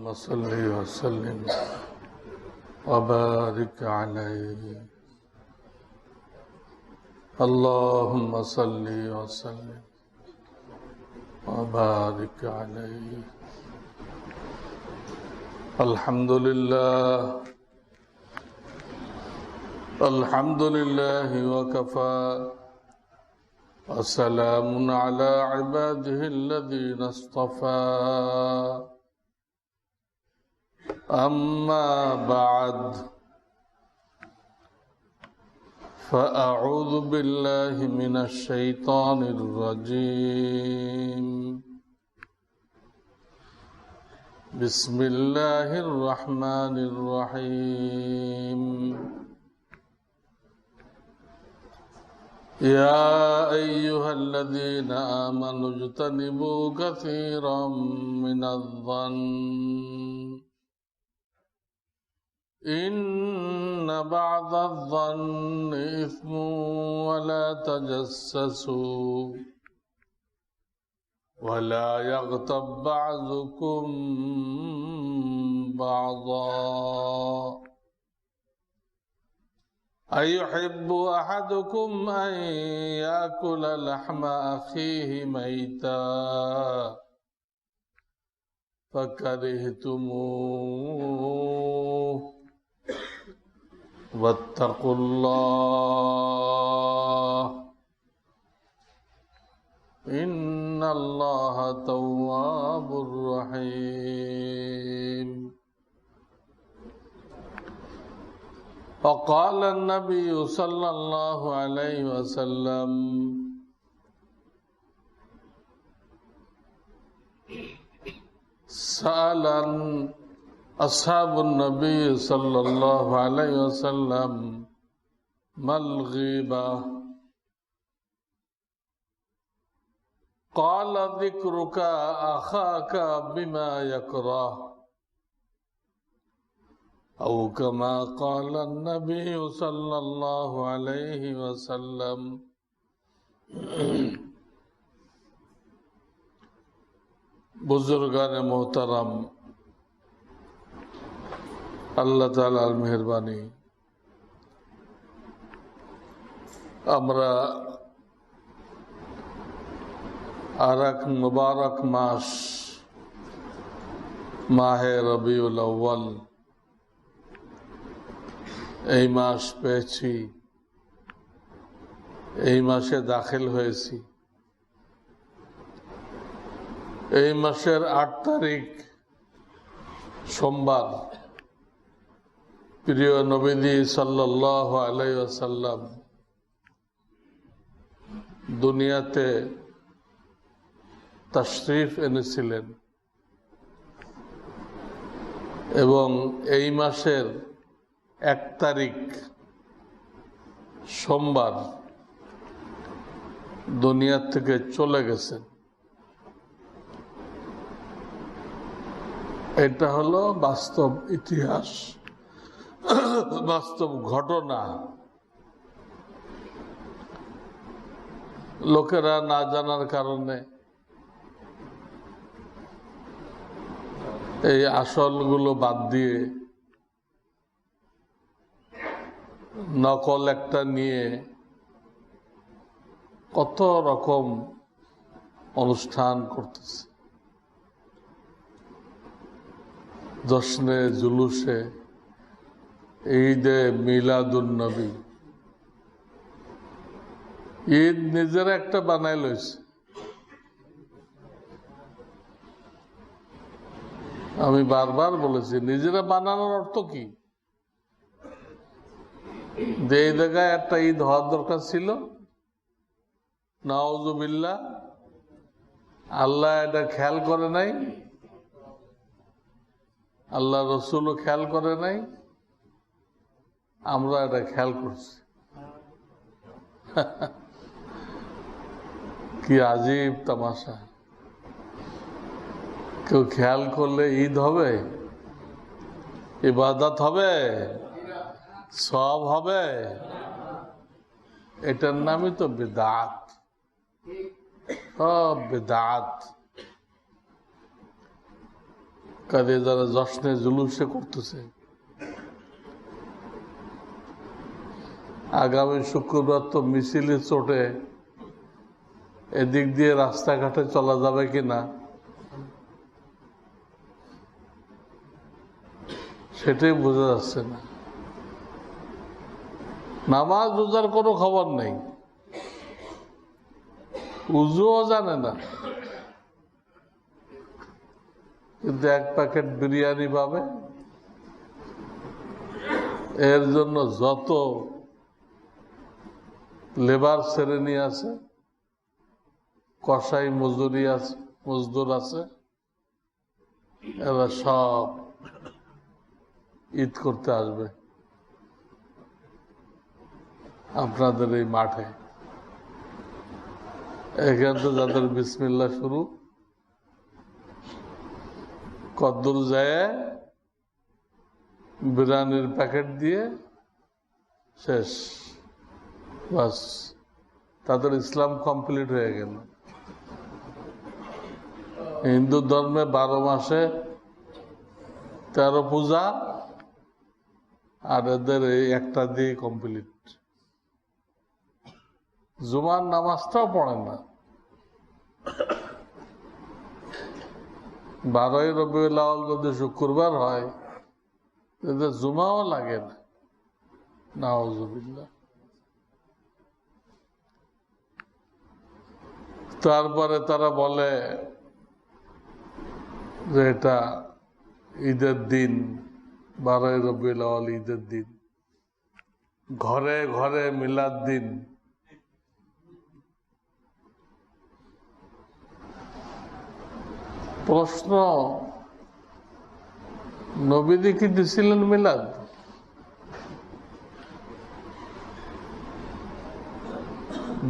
اللهم صل وسلم وبارك عليه اللهم صل وسلم وبارك عليه الحمد لله وكفى وسلام على عباده الذين اصطفى أما بعد فأعوذ بالله من الشيطان الرجيم بسم الله الرحمن الرحيم يا أيها الذين آمنوا اجتنبوا كثيرا من الظن إن بعض الظن إثم ولا تجسسوا ولا يغتب بعضكم بعضا أيحب أحدكم أن يأكل لحم أخيه ميتا فكرهتموه واتقوا الله إن الله تواب رحيم وقال النبي صلى الله عليه وسلم سأل أصحاب النبي صلى الله عليه وسلم ما الغيبة قال ذكرك أخاك بما يكره أو كما قال النبي صلى الله عليه وسلم बुजुर्गान मोहतरम अल्लाह ताआलार मेहरबानी আমরা আর এক মুবারক মাস মাহে রবিউল আউয়াল এই মাস পেয়েছি এই মাসে দাখিল হয়েছি এই মাসের ৮ তারিখ সোমবার প্রিয় নবীজি সাল্লাল্লাহু আলাইহি ওয়াসাল্লাম দুনিয়াতে তাশরীফ এনেছিলেন এবং এই মাসের ১ তারিখ সোমবার দুনিয়া থেকে চলে গেছেন। এটা হলো বাস্তব ইতিহাস, বাস্তব ঘটনা। লোকেরা না জানার কারণে এই আসলগুলো বাদ দিয়ে নকল একটা নিয়ে কত রকম অনুষ্ঠান করতেছে। জশ্নে জুলুসে, ঈদে মিলাদুন নবী, ঈদ নিজেরা একটা বানাই লইছে। আমি বারবার বলেছি, নিজেরা বানানোর অর্থ কি? যে এই জায়গায় একটা ঈদ হওয়ার দরকার ছিল, নাউজুবিল্লাহ, আল্লাহ এটা খেয়াল করে নাই, আল্লাহ রসুলও খেয়াল করে নাই, আমরা এটা খেয়াল করছি। কি আজীব তামাশা! কেউ খেয়াল করলে ঈদ হবে, ইবাদত হবে, সব হবে? এটার নামই তো বিদআত। সব বিদআত। কাজে যারা জশ্নে জুলুসে করতেছে, আগামী শুক্রবার তো মিছিলে চোটে এদিক দিয়ে রাস্তাঘাটে চলা যাবে কিনা সেটাই বোঝা যাচ্ছে না। নামাজ রোজার কোনো খবর নেই, উজুও জানে না, কিন্তু এক প্যাকেট বিরিয়ানি পাবে। এর জন্য যত লেবার শ্রেণী আছে, কসাই মজদুর আছে, এরা সব ঈদ করতে আসবে আপনাদের এই মাঠে। এখান তো যাদের বিসমিল্লাহ শুরু, কদ্দুর যায় বিরিয়ানির প্যাকেট দিয়ে শেষ, বাস তাদের ইসলাম কমপ্লিট হয়ে গেল। হিন্দু ধর্মে 12 মাসে 13 পূজা, আর এদের এই একটা দিয়ে কমপ্লিট। জুমার নামাজটাও পড়েন না। 12ই রবিউল আউয়াল যদি শুক্রবার হয়, এদের জুমাও লাগে না। নাউজুবিল্লাহ। তারপরে তারা বলে যে এটা ঈদের দিন, 12ই রবিউল আউয়াল ঈদের দিন, ঘরে ঘরে মিলাদ দিন। প্রশ্ন, নবীজি কি দিছিলেন মিলাদ?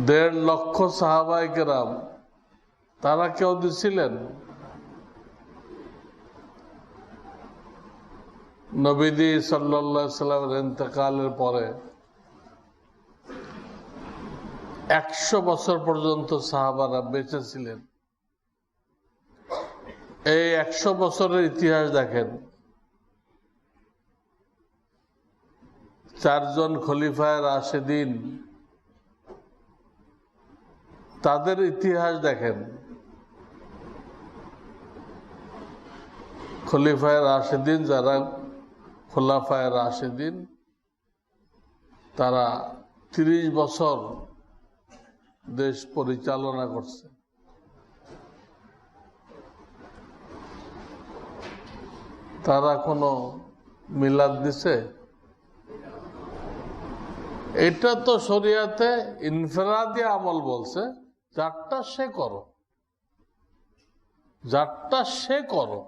দেড় লক্ষ সাহাবায়ে কেরাম, তারা কেউ দিছিলেন? নবীজি সাল্লাল্লাহু আলাইহি সাল্লামের ইন্তেকালের পরে 100 বছর পর্যন্ত সাহাবারা বেঁচে ছিলেন। এই 100 বছরের ইতিহাস দেখেন। 4 জন খলিফায়ে রাশেদিন, তাদের ইতিহাস দেখেন। খলিফায়ে রাশেদিন যারা খোলাফায়ে রাশেদিন, তারা 30 বছর দেশ পরিচালনা করছে। তারা কোনো মিলাদ দিছে? এটা তো শরিয়াতে ইনফিরাদি আমল বলছে, যারটা সে করো, যারটা সে করো,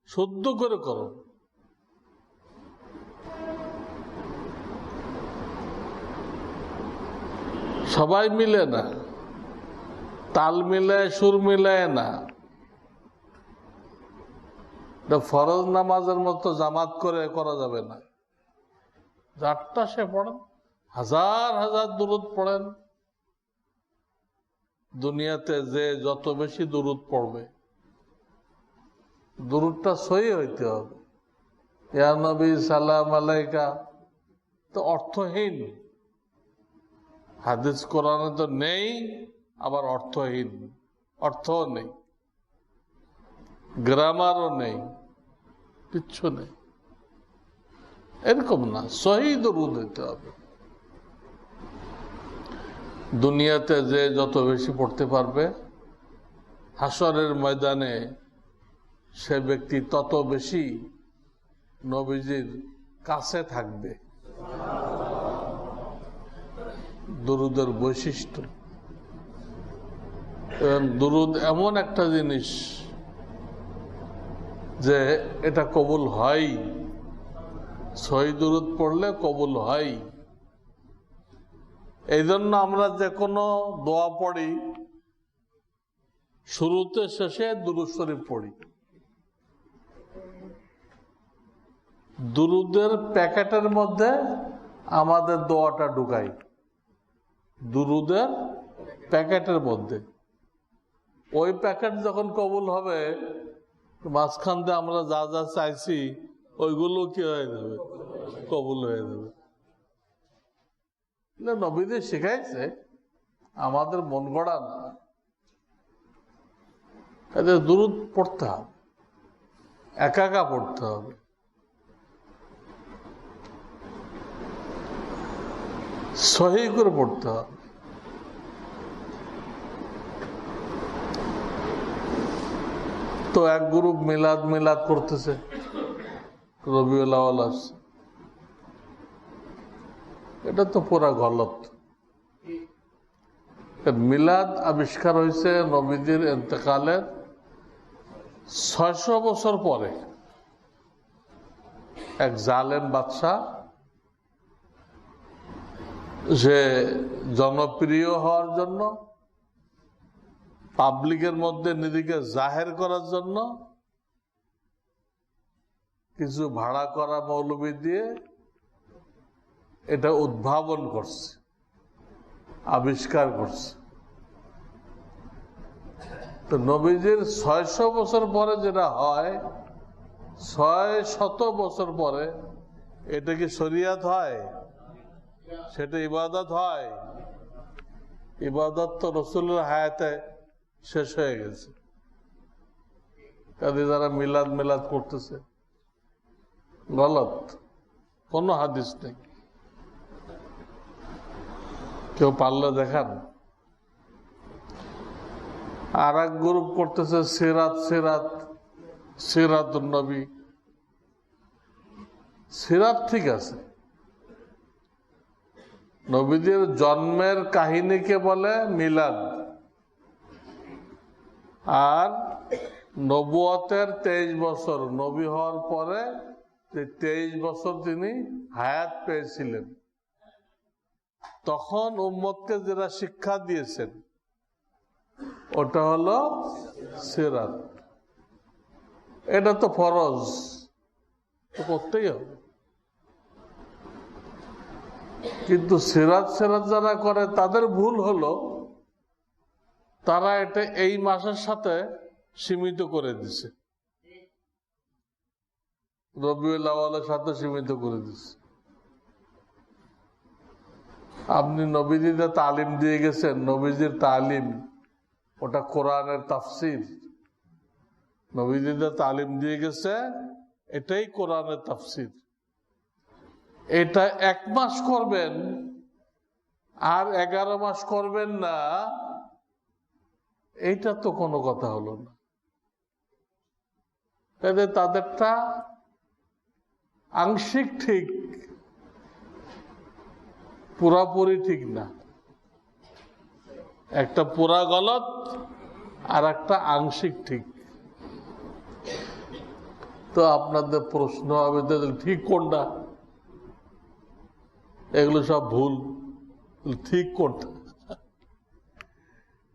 শুদ্ধ করে করো। সবাই মিলে না, তাল মিলায় সুর মিলায় না। ফরজ নামাজের মতো জামাত করে করা যাবে না। যারটা সে পড়েন, হাজার হাজার দুরুদ পড়েন। দুনিয়াতে যে যত বেশি দুরুদ পড়বে, দুরুদটা সহি হইতে হবে। ইয়া নবী সালাম আলাইকা তো অর্থহীন, হাদিস কোরআনে তো নেই, আবার অর্থহীন, অর্থও নেই, গ্রামারও নেই, কিচ্ছু নেই। এরকম না, সহি দরুদ হইতে হবে। দুনিয়াতে যে যত বেশি পড়তে পারবে, হাসরের ময়দানে সে ব্যক্তি তত বেশি নবীজির কাছে থাকবে। দরুদের বৈশিষ্ট্য। এবং দরুদ এমন একটা জিনিস যে এটা কবুল হয়, সহি দরুদ পড়লে কবুল হয়। এই জন্য আমরা যে কোনো দোয়া পড়ি, শুরুতে শেষে দুরূদ শরীফ পড়ি। দুরুদের প্যাকেটের মধ্যে আমাদের দোয়াটা ঢুকাই, দুরুদের প্যাকেটের মধ্যে। ওই প্যাকেট যখন কবুল হবে, মাঝখান দিয়ে আমরা যা যা চাইছি ওইগুলো কি হয়ে যাবে, কবুল হয়ে যাবে। নবীদের শিখাইছে, আমাদের মন গড়া না। এদের দুরূদ পড়তে হবে, একা একা পড়তে হবে। সহি করে পড়তে হবে। তো এক গ্রুপ মিলাদ মিলাদ করতেছে, রবিউল আউয়াল আসছে, এটা তো পুরা গলত। মিলাদ আবিষ্কার হয়েছে নবীজির ইন্তেকালের 600 বছর পরে। এক জালেম বাদশাহ, যে জনপ্রিয় হওয়ার জন্য, পাবলিকের মধ্যে নিজেকে জাহের করার জন্য কিছু ভাড়া করা মৌলবী দিয়ে এটা উদ্ভাবন করছে, আবিষ্কার করছে। তো নবীজির 600 বছর পরে যেটা হয়, 600 বছর পরে এটা কি শরিয়াত হয়? সেটা ইবাদত হয়? ইবাদত তো রাসূলের হায়াতে শেষ হয়ে গেছে। কাজে যারা মিলাদ মিলাদ করতেছে গলত, কোনো হাদিস নেই। কেউ পারলে দেখান। আর এক গ্রুপ করতেছে সিরাত সিরাত সিরাতুন নবী। সিরাত ঠিক আছে, নবীদের জন্মের কাহিনীকে বলে মিলাদ। আর নবুয়তের 23 বছর, নবী হওয়ার পরে 23 বছর তিনি হায়াত পেয়েছিলেন, তখন উম্মতকে যেটা শিক্ষা দিয়েছেন ওটা হলো সিরাত। এটা তো ফরজ, তো করতেই হবে। কিন্তু সিরাত সিরাত যারা করে তাদের ভুল হলো, তারা এটা এই মাসের সাথে সীমিত করে দিছে, রবিউল আউয়ালের সাথে সীমিত করে দিছে। আপনি নবীজিদের তালিম দিয়ে গেছেন, নবীজির তালিম ওটা কোরআনের তাফসির। নবীজিদের তালিম দিয়ে গেছে, এটাই কোরআনের তাফসির। এটা 1 মাস করবেন আর 11 মাস করবেন না, এইটা তো কোনো কথা হলো না। তাদেরটা আংশিক ঠিক, পুরাপুরি ঠিক না। একটা পুরা গলত আর একটা আংশিক ঠিক। তো আপনাদের প্রশ্ন হবে ঠিক কোনটা? এগুলো সব ভুল। ঠিক কোনটা?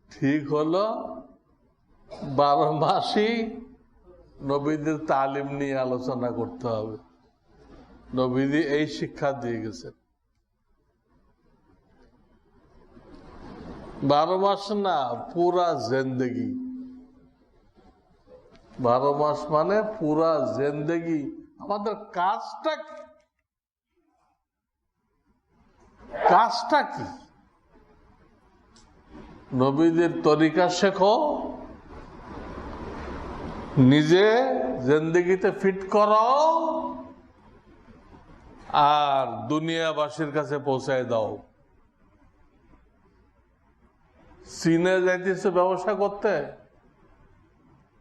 ঠিক হলো 12 মাসই নবীদের তালিম নিয়ে আলোচনা করতে হবে। নবীজি এই শিক্ষা দিয়ে গেছেন। 12 মাস না, পুরা জিন্দেগি। 12 মাস মানে পুরা জিন্দেগি। আমাদের কাজটা কি? কাজটা কি? নবীদের তরিকা শেখো, নিজে জিন্দেগিতে ফিট করো, আর দুনিয়াবাসীর কাছে পৌঁছায় দাও। চীনে যাইতেছে ব্যবসা করতে,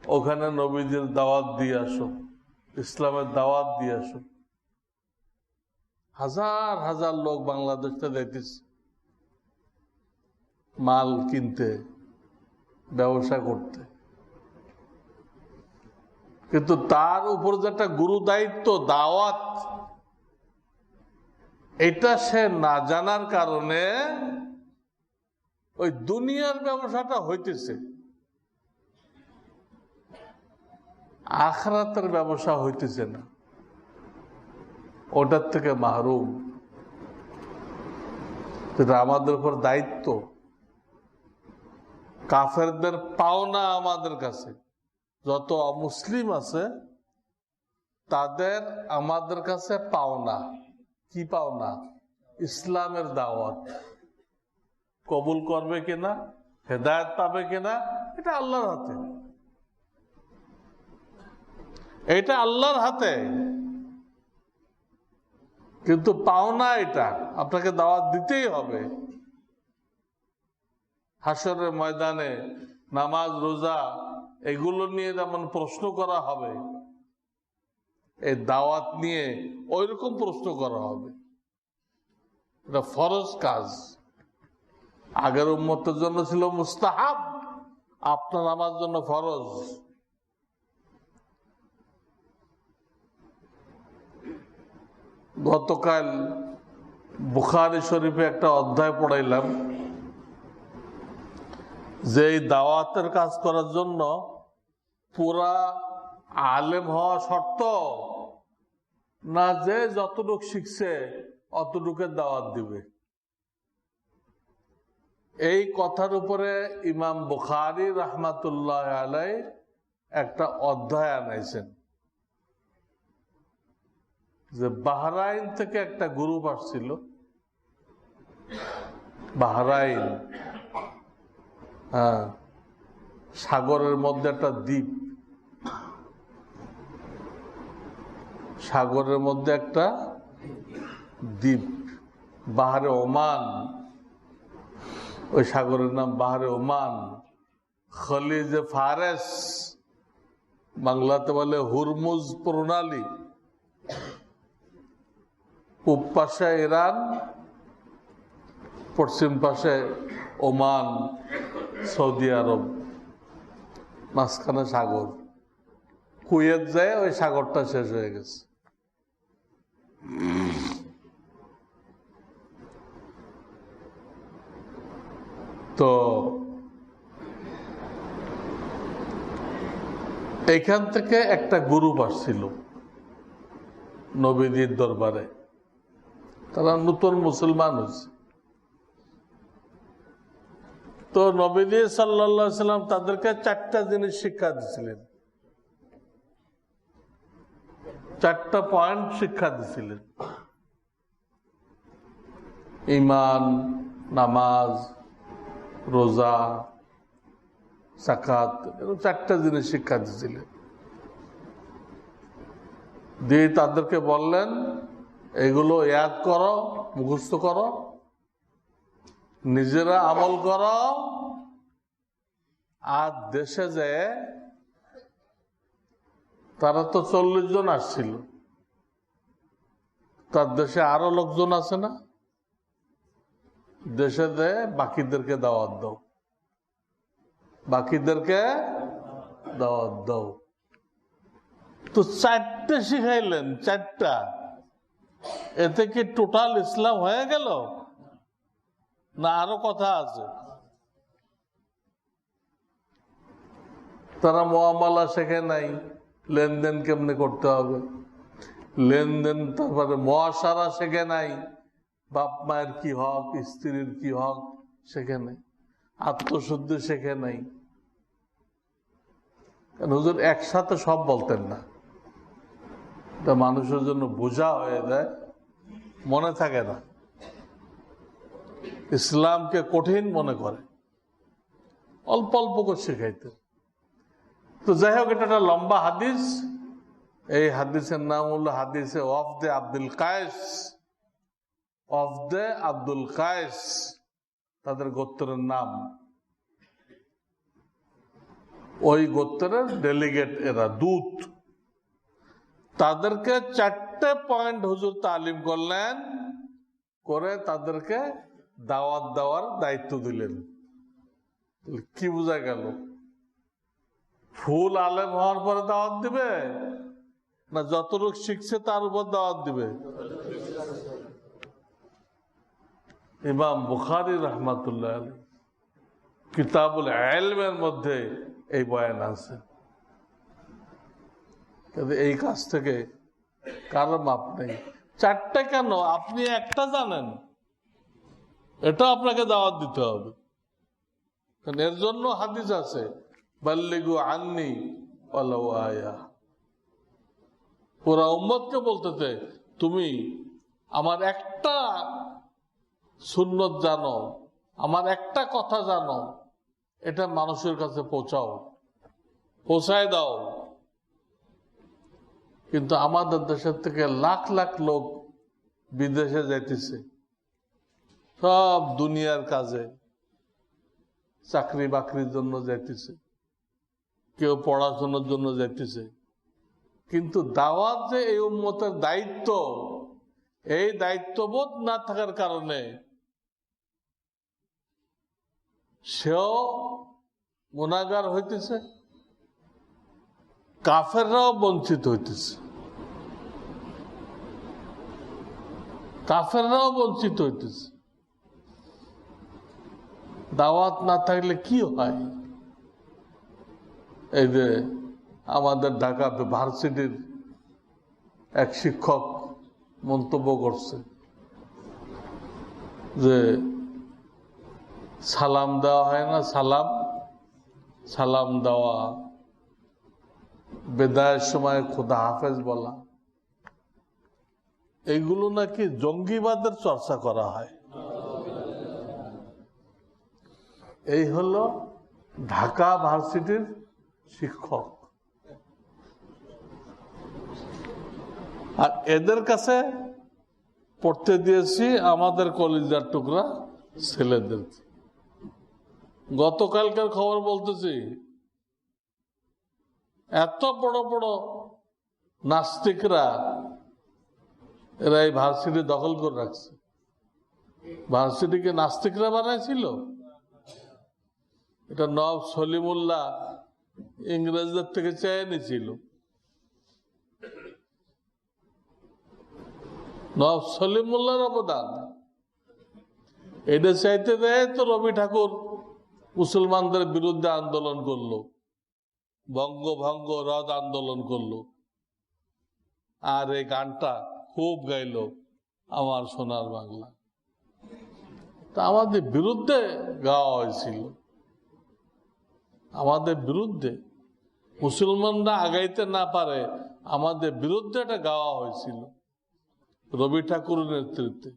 ওখানে নবীদের দাওয়াত দিয়ে আসো, ইসলামের দাওয়াত দিয়ে আসো। হাজার হাজার লোক বাংলাদেশে যাইতেছে মাল কিনতে, ব্যবসা করতে। কিন্তু তার উপর যেটা গুরু দায়িত্ব দাওয়াত, এটা সে না জানার কারণে ওই দুনিয়ার ব্যবসাটা হইতেছে, আখিরাতের ব্যবসা হইতেছে না। ওটার থেকে মাহরুম। যেটা আমাদের উপর দায়িত্ব, কাফেরদের পাওনা আমাদের কাছে, যত অমুসলিম আছে তাদের আমাদের কাছে পাওনা। কি পাওনা? ইসলামের দাওয়াত কবুল করবে কিনা, হেদায়েত পাবে কিনা, এটা আল্লাহর হাতে। এটা আল্লাহর হাতে, কিন্তু পাওনা এটা আপনাকে দাওয়াত দিতেই হবে। হাসরের ময়দানে নামাজ রোজা এগুলো নিয়ে যেমন প্রশ্ন করা হবে, এই দাওয়াত নিয়ে ওইরকম প্রশ্ন করা হবে। এটা ফরজ কাজ। আগের উম্মতের জন্য ছিল মুস্তাহাব, আপনার আমার জন্য ফরজ। গতকাল বুখারী শরীফে একটা অধ্যায় পড়াইলাম যে এই দাওয়াতের কাজ করার জন্য পুরা আলেম হওয়া শর্ত না, যে যতটুকু শিখছে অতটুকুর দাওয়াত দিবে। এই কথার উপরে ইমাম বুখারী রাহমাতুল্লাহ আলাইহি একটা অধ্যায় আনাইছেন যে বাহরাইন থেকে একটা গ্রুপ আসছিল। বাহরাইন, হ্যাঁ, সাগরের মধ্যে একটা দ্বীপ, সাগরের মধ্যে একটা দ্বীপ, বাহারে ওমান। ওই সাগরের নাম বাহারে ওমান। খলিজে ফারেস, বাংলাতে বলে হুরমুজ প্রণালী। পূব পাশে ইরান, পশ্চিম পাশে ওমান, সৌদি আরব, মাঝখানে সাগর। কুয়েত যায় ওই সাগরটা শেষ হয়ে গেছে। তো এখান থেকে একটা গ্রুপ আসছিল নবীজির দরবারে। তারা নতুন মুসলমান হয়েছে। তো নবীজি সাল্লাল্লাহু আলাইহি সাল্লাম তাদেরকে 4টা জিনিস শিক্ষা দিয়েছিলেন, 4টা পয়েন্ট শিক্ষা দিয়েছিলেন। ঈমান, নামাজ, রোজা, যাকাত, এরকম 4টা জিনিস শিক্ষা দিয়েছিলেন। দিয়ে তাদেরকে বললেন এগুলো ইয়াদ করো, মুখস্থ করো, নিজেরা আমল করো, আর দেশে যে তারা তো 40 জন আসছিল, তার দেশে আরো লোকজন আছে না, দেশে যে বাকিদেরকে দাওয়াত দাও, বাকিদেরকে দাওয়াত দাও। তো 4টে শিখাইলেন, 4টা। এতে কি টোটাল ইসলাম হয়ে গেল না আরো কথা আছে? তারা মুআমালা শেখে নাই, লেনদেন কেমনে করতে হবে, লেনদেন, তারপরে মুআশারা শেখে নাই, বাপ মায়ের কি হক, স্ত্রীর কি হক শেখে নাই, আত্মশুদ্ধি শেখে নাই। হুজুর একসাথে সব বলতেন না, এটা মানুষের জন্য বোঝা হয়ে যায়, মনে থাকে না, ইসলামকে কঠিন মনে করে, অল্প অল্প করে শেখাইতেন। তো যাই হোক, এটা একটা লম্বা হাদিস। এই হাদিসের নাম হলো হাদিসে ওয়াফদে আব্দুল কায়েস। ওয়াফদে আব্দুল কায়েস তাদের গোত্রের নাম। ওই গোত্রের ডেলিগেট এরা, দূত। তাদেরকে 4টে পয়েন্ট হুজুর তালিম করলেন, করে তাদেরকে দাওয়াত দেওয়ার দায়িত্ব দিলেন। কি বোঝা গেল? ফুল আলেম হওয়ার পরে দাওয়াত দিবে না যতটুকু শিখছে তার উপর দাওয়াত দিবে? ইমাম বুখারী রাহমাতুল্লাহ আলাইহি কিতাবুল ইলমের মধ্যে এই বয়ান আছে। এই কাজ থেকে কারো মাপ নেই। 4টে কেন, আপনি একটা জানেন, এটা আপনাকে দাওয়াত দিতে হবে। এর জন্য হাদিস আছে, বাল্লিগু আন্নি ওয়ালাউ আয়া। পুরা উম্মতকে বলতেছে তুমি আমার একটা সুন্নত জানো, আমার একটা কথা জানো, এটা মানুষের কাছে পৌঁছায় দাও। কিন্তু আমাদের দেশের থেকে লাখ লাখ লোক বিদেশে যাইতেছে, সব দুনিয়ার কাজে, চাকরি বাকরির জন্য যাইতেছে, কেউ পড়াশোনার জন্য যাইতেছে। কিন্তু দাওয়াত যে এই উম্মতের দায়িত্ব, এই দায়িত্ববোধ না থাকার কারণে সেও গুনাহগার হইতেছে, কাফেররাও বঞ্চিত হইতেছে, দাওয়াত না থাকলে কি হয়? এই যে আমাদের ঢাকা ভার্সিটির এক শিক্ষক মন্তব্য করছে যে সালাম দেওয়া হয় না, সালাম দেওয়া, বিদায়ের সময় খোদা হাফেজ বলা, এইগুলো নাকি জঙ্গিবাদের চর্চা করা হয়। এই হলো ঢাকা ভার্সিটির শিক্ষক। আর এদের কাছে পড়তে দিয়েছি আমাদের কলিজার টুকরা ছেলেদের। গতকালকার খবর বলতেছি, এত বড় বড় নাস্তিকরা এরা এই ভার্সিটি দখল করে রাখছে। ভার্সিটিকে নাস্তিকরা বানাইছিল। এটা নবাব সলিমুল্লাহ ইংরেজদের থেকে চেয়ে নিয়েছিল। নবাব সলিমুল্লাহর অবদান। এটা চাইতে দেয় তো রবি ঠাকুর মুসলমানদের বিরুদ্ধে আন্দোলন করলো, বঙ্গভঙ্গ রদ আন্দোলন করলো, আর এই গানটা খুব গাইলো, আমার সোনার বাংলা। তা আমাদের বিরুদ্ধে গাওয়া হয়েছিল, আমাদের বিরুদ্ধে। মুসলমানরা আগাইতে না পারে, আমাদের বিরুদ্ধে এটা গাওয়া হয়েছিল রবি ঠাকুরের নেতৃত্বে।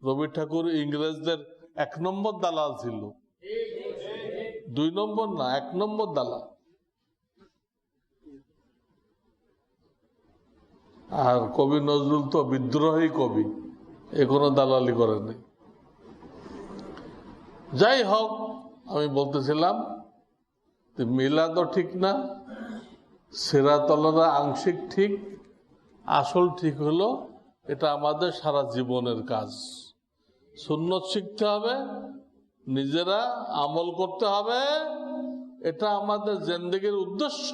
রবি ঠাকুর ইংরেজদের 1 নম্বর দালাল ছিল, 2 নম্বর না, 1 নম্বর দালাল। আর কবি নজরুল তো বিদ্রোহী কবি, এ কোনো দালালি করেনি। যাই হোক, আমি বলতেছিলাম মিলাদও ঠিক না, সিরাতলরা আংশিক ঠিক, আসল ঠিক হলো এটা আমাদের সারা জীবনের কাজ। সুন্নত শিখতে হবে, নিজেরা আমল করতে হবে, এটা আমাদের জিন্দেগির উদ্দেশ্য।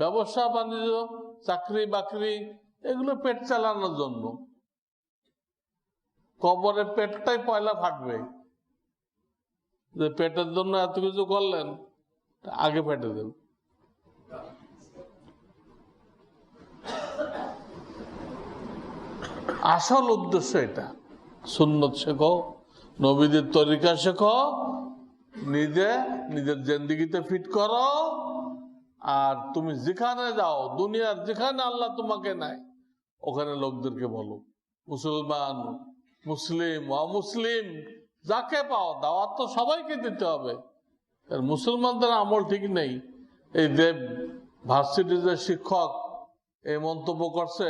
ব্যবসা বাণিজ্য, চাকরি বাকরি, এগুলো পেট চালানোর জন্য। কবরে পেটটাই পয়লা ফাটবে। যে পেটের জন্য এত কিছু করলেন, আগে ফেটে দেবে। আসল উদ্দেশ্য এটা। সুন্নত শেখো, নবীদের তরিকা শেখো, নিজের জিন্দেগিতে ফিট করো। আর তুমি যেখানে যাও, দুনিয়ার যেখানে আল্লাহ তোমাকে নেয়, ওখানে লোকদেরকে বলো, মুসলমান, মুসলিম, অমুসলিম, যাকে পাও দাওয়াত তো সবাইকে দিতে হবে। মুসলমানদের আমল ঠিক নেই। এই দেব ভার্সিটির যে শিক্ষক এই মন্তব্য করছে,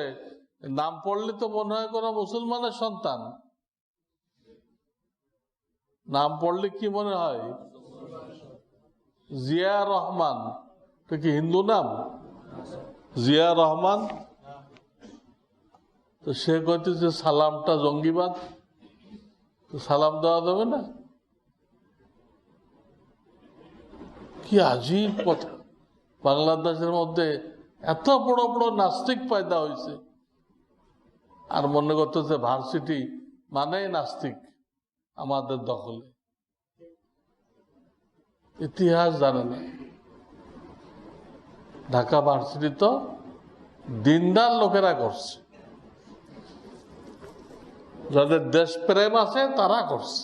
নাম পড়লে তো মনে হয় কোন মুসলমানের সন্তান। নাম পড়লে কি মনে হয়? জিয়া রহমান। তো কি হিন্দু নাম? জিয়া রহমান। তো সে কইতেছে সালামটা জঙ্গিবাদ, তো সালাম দেওয়া যাবে না? কি আজীব কথা। বাংলাদেশের মধ্যে এত বড় বড় নাস্তিক পয়দা হয়েছে, আর মনে করতেছে ভার্সিটি মানেই নাস্তিক আমাদের দখলে। ইতিহাস জানে না। ঢাকা ভার্সিটি তো দিনদার লোকেরা করছে, যাদের দেশপ্রেম আছে তারা করছে।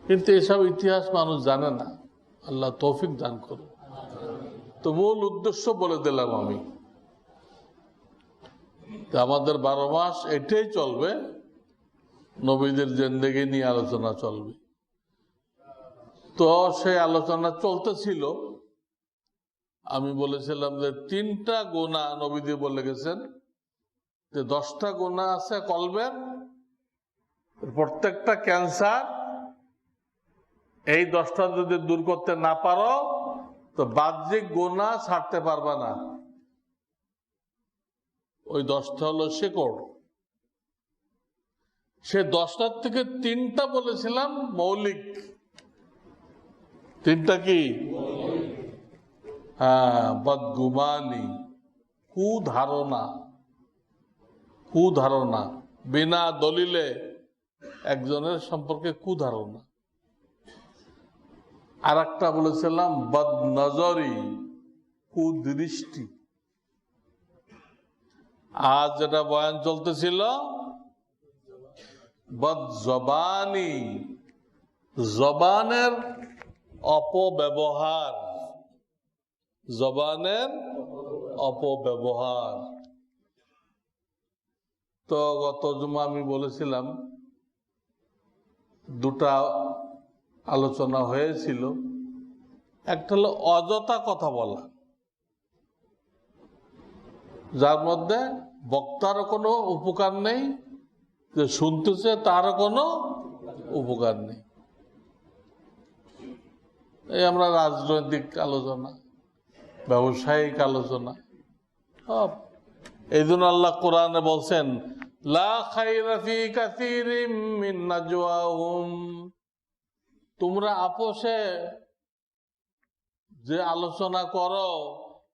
কিন্তু এসব ইতিহাস মানুষ জানে না, আল্লাহ তৌফিক দান করুন। তো মূল উদ্দেশ্য বলে দিলাম আমি, আমাদের 12 মাস এটাই চলবে, নবীদের জিন্দেগি নিয়ে আলোচনা চলবে। তো সেই আলোচনা চলতেছিল, আমি বলেছিলাম যে 3টা গুনাহ নবীজি বলে গেছেন, যে 10টা গুনাহ আছে কলবের, প্রত্যেকটা ক্যান্সার। এই 10টা যদি দূর করতে না পারো তো বাহ্যিক গুনাহ ছাড়তে পারবে না। ওই 10টা হলো শেকড়। সে 10টার থেকে 3টা বলেছিলাম মৌলিক। 3টা কি? হ্যাঁ, বদগুমানি, কুধারণা। কুধারণা, বিনা দলিলে একজনের সম্পর্কে কুধারণা। আর একটা বলেছিলাম বদনজরি, কুদৃষ্টি। আজ যেটা বয়ান চলতেছিল বদজবানি, জবানের অপব্যবহার। জবানের অপব্যবহার। তো গত জুমা আমি বলেছিলাম 2টা আলোচনা হয়েছিল। একটা হলো অযথা কথা বলা, যার মধ্যে বক্তারও কোনো উপকার নেই, যে শুনতেছে তারও কোনো উপকার নেই। এই আমরা রাজনৈতিক আলোচনা, ব্যবসায়িক আলোচনা, এই জন্য আল্লাহ কোরআনে বলছেন লা খায়রা ফী কাসীরিম মিন নাজওয়াহুম, তোমরা আপোষে যে আলোচনা করো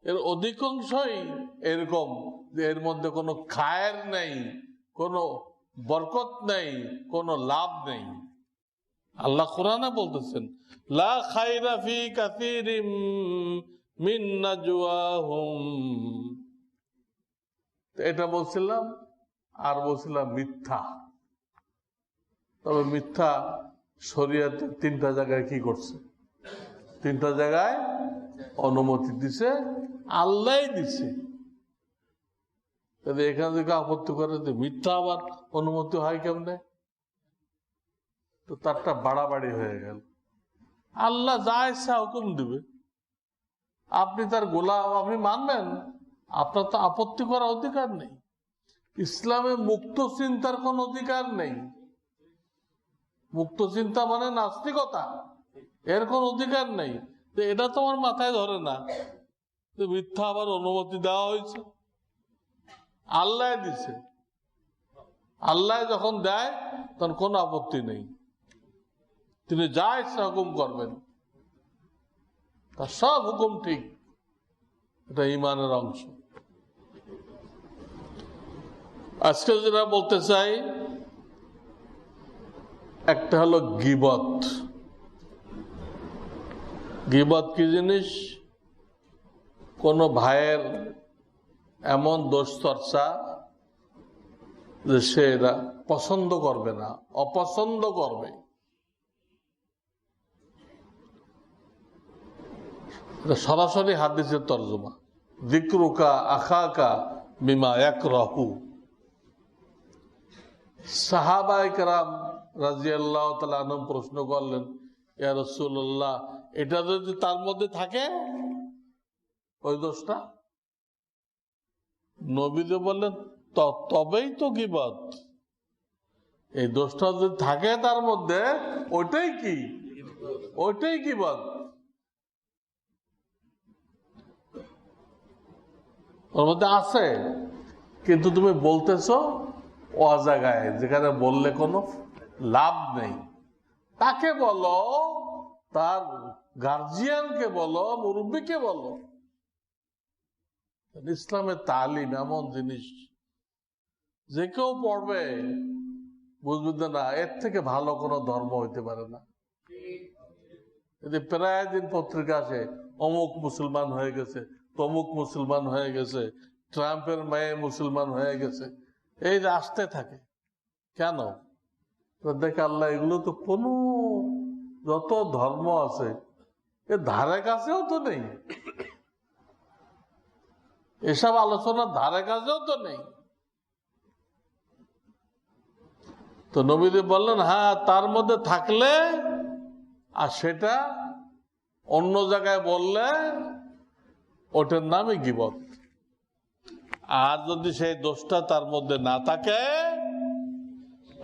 এর অধিকাংশই এরকম যে এর মধ্যে কোনো খায়ের নেই, কোনো বরকত নেই, কোনো লাভ নেই। আল্লাহ কোরআনে বলতেছেন লা খায়রা ফী কাসীরিম মিন নাজওয়াহুম। এটা বলছিলাম। আর বলছিলাম মিথ্যা। তবে মিথ্যা শরীয়তে 3টা জায়গায় কি করছে? 3টা জায়গায় অনুমতি দিছে, আল্লাহ দিছে। এখানে থেকে আপত্তি করে যে মিথ্যা আবার অনুমতি হয় কেমনে? তো তারটা বাড়াবাড়ি হয়ে গেল। আল্লাহ যা ইচ্ছা হুকুম দিবে, আপনি তার গোলাম, আপনি মানবেন, আপনার তো আপত্তি করার অধিকার নেই। ইসলামে মুক্ত চিন্তার কোন অধিকার নেই। মুক্ত চিন্তা মানে নাস্তিকতা, এর কোন অধিকার নেই। তো এটা তোমার মাথায় ধরে না যে মিথ্যা আবার অনুমতি দেওয়া হয়েছে, আল্লাহ দিছে। আল্লাহ যখন দেয় তখন কোনো আপত্তি নেই, তিনি যা ইচ্ছা হুকুম করবেন, তার সব হুকুম ঠিক। এটা ঈমানের অংশ। আজকে যেটা বলতে চাই, একটা হলো গীবত। গীবত কি জিনিস? কোন ভাইয়ের এমন দোষ চর্চা যে সে এটা পছন্দ করবে না, অপছন্দ করবে। এটা সরাসরি হাদিসের তরজমা, যিকরুকা আখাকা বিমা ইয়াকরাহু। সাহাবায়ে কেরাম রাদিয়াল্লাহু তাআলা আনহুম প্রশ্ন করলেন, ইয়া রাসূলুল্লাহ, এটা যদি তার মধ্যে থাকে ওই দোষটা? নবীজি বললেন তবেই তো গীবত। এই দোষটা যদি থাকে তার মধ্যে, ওইটাই কি? ওইটাই গীবত। ওর মধ্যে আছে, কিন্তু তুমি বলতেছো অজাগায়, যেখানে বললে কোনো লাভ নেই। তাকে বলো, তার গার্জিয়ানকে বলো, মুরব্বীকে বলো। ইসলামের তালিম এমন জিনিস, যে কেউ পড়বে বুঝবে না এর থেকে ভালো কোনো ধর্ম হইতে পারে না। প্রায় দিন পত্রিকা আসে, অমুক মুসলমান হয়ে গেছে, তমুক মুসলমান হয়ে গেছে, ট্রাম্পের মেয়ে মুসলমান হয়ে গেছে, এই যে আসতে থাকে। কেন? দেখে আল্লাহ এগুলো তো কোনো, যত ধর্ম আছে এর ধারে কাছেও তো নেই, এসব আলোচনার ধারে কাছেও তো নেই। তো নবীজি বললেন হ্যাঁ তার মধ্যে থাকলে আর সেটা অন্য জায়গায় বললে ওটার নামই গীবত। আর যদি সেই দোষটা তার মধ্যে না থাকে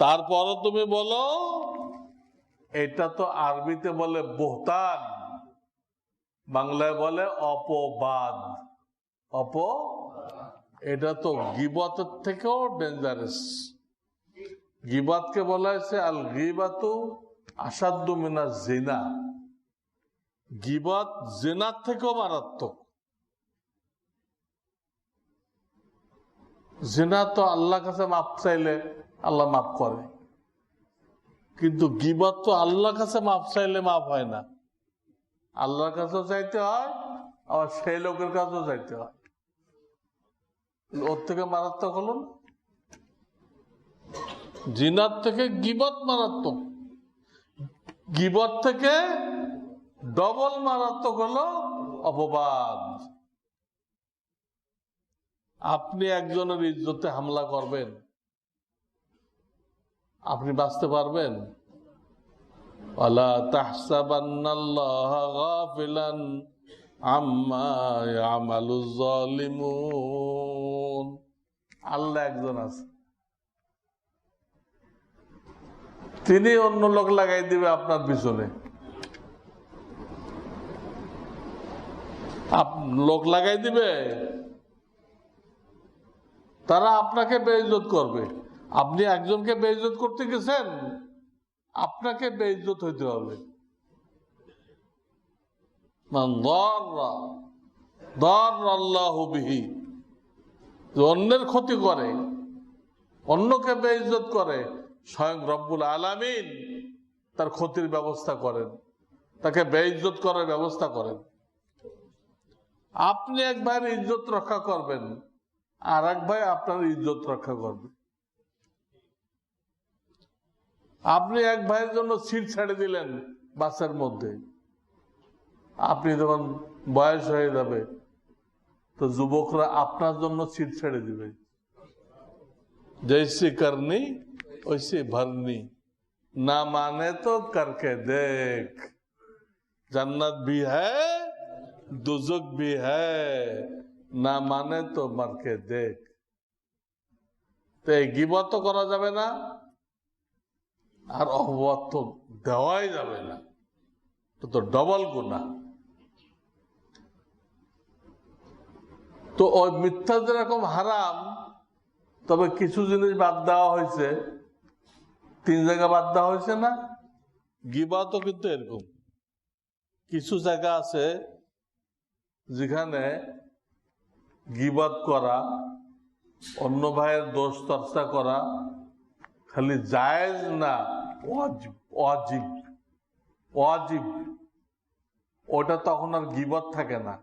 তারপরও তুমি বলো, এটা তো আরবিতে বলে বহতান, বাংলায় বলে অপবাদ। এটা তো গীবতের থেকেও ডেঞ্জারাস। গীবতকে বলা হয়েছে আল গীবাতু আসাদ্দু মিনাজ জিনা। গীবত জিনার থেকেও মারাত্মক। জিনা তো আল্লাহর কাছে মাপ চাইলে আল্লাহ মাফ করে, কিন্তু গীবত তো আল্লাহর কাছে মাপ চাইলে মাফ হয় না। আল্লাহর কাছেও চাইতে হয়, আবার সেই লোকের কাছেও চাইতে হয়। ওর থেকে মারাত্মক হলো না? জিনার থেকে গীবত মারাত্মক, গীবত থেকে ডবল মারাত্মক হলো অপবাদ। আপনি একজনের ইজ্জতে হামলা করবেন, আপনি বাঁচতে পারবেন? ওয়ালা তাহসাবান্নাল্লাহা গাফিলান আম্মা ইয়ামালুজ জালিমুন। আল্লাহ একজন আছে, তিনি অন্য লোক লাগাই দিবে আপনার পিছনে। লোক লাগাই দিবে, তারা আপনাকে বেইজ্জত করবে। আপনি একজনকে বেইজ্জত করতে গেছেন, আপনাকে বেইজ্জত হইতে হবে। অন্যের ক্ষতি করে, অন্যকে বেইজ্জত করে, স্বয়ং রব্বুল আলামিন তার ক্ষতির ব্যবস্থা করেন, তাকে বেইজ্জত করার ব্যবস্থা করেন। আপনি এক ভাইয়ের ইজ্জত রক্ষা করবেন, আর এক ভাই আপনার ইজ্জত রক্ষা করবে। আপনি এক ভাইয়ের জন্য সিট ছেড়ে দিলেন বাসের মধ্যে, আপনি যখন বয়স হয়ে যাবে তো যুবকরা আপনার জন্য সিট ছেড়ে দিবে। जैसे करनी वैसे भरनी, ना माने तो करके देख, जन्नत भी है दुजुक भी है, না মানে তো মারকে দেখ। তো এই গীবত তো করা যাবে না, আর অপবাদ তো দেওয়াই যাবে না, তো ডবল গুনাহ। তো ওই মিথ্যা যেরকম হারাম, তবে কিছু জিনিস বাদ দেওয়া হয়েছে। 3 জায়গা বাদ দেওয়া হয়েছে না? গীবতও কিন্তু এরকম কিছু জায়গা আছে যেখানে গীবত করা, অন্য ভাইয়ের দোষ চর্চা করা খালি জায়েজ না, ওয়াজিব। ওয়াজিব ওটা তখন আর গীবত থাকে না,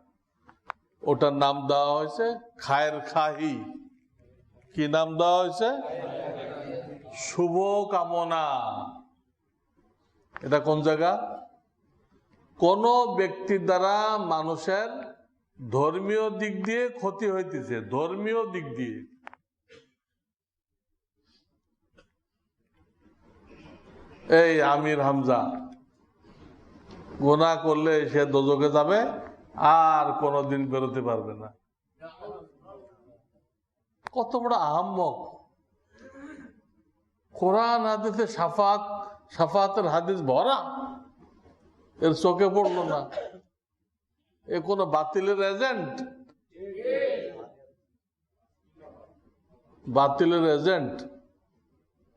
ওটার নাম দেওয়া হয়েছে খায়ের খাহি। কি নাম দেওয়া হয়েছে? শুভ কামনা। এটা কোন জায়গা? কোন ব্যক্তির দ্বারা মানুষের ধর্মীয় দিক দিয়ে ক্ষতি হইতেছে, ধর্মীয় দিক দিয়ে। এই আমির হামজা গুনাহ করলে সে দোজখে যাবে, আর কোনদিন বেরোতে পারবে না। কত বড় আহাম্মক! কোরআন হাদিসে শাফাতের হাদিস ভরা, এর চোখে পড়লো না। এ কোন বাতিলের এজেন্ট, বাতিলের এজেন্ট।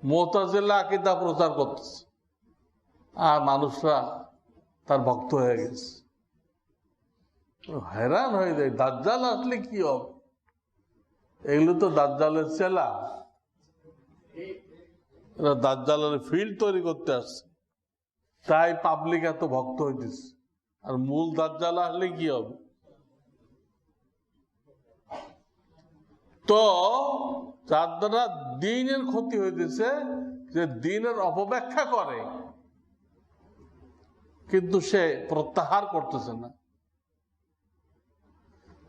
মুতাজিলা আকীদা প্রচার করতেছে, আর মানুষরা তার ভক্ত হয়ে গেছে। हैरान হয়ে যায়, দাজ্জাল আসলে কি হবে? এগুলো তো দাজ্জালের চেলা, এরা দাজ্জালের ফিল্ড তৈরি করতে আসছে, তাই পাবলিক এত ভক্ত হইতেছে। আর মূল দাজ্জাল আসলে কি হবে? তো যার দ্বারা দ্বীনের ক্ষতি হইতেছে, যে দ্বীনের অপব্যাখ্যা করে, কিন্তু সে প্রত্যাহার করতেছে না।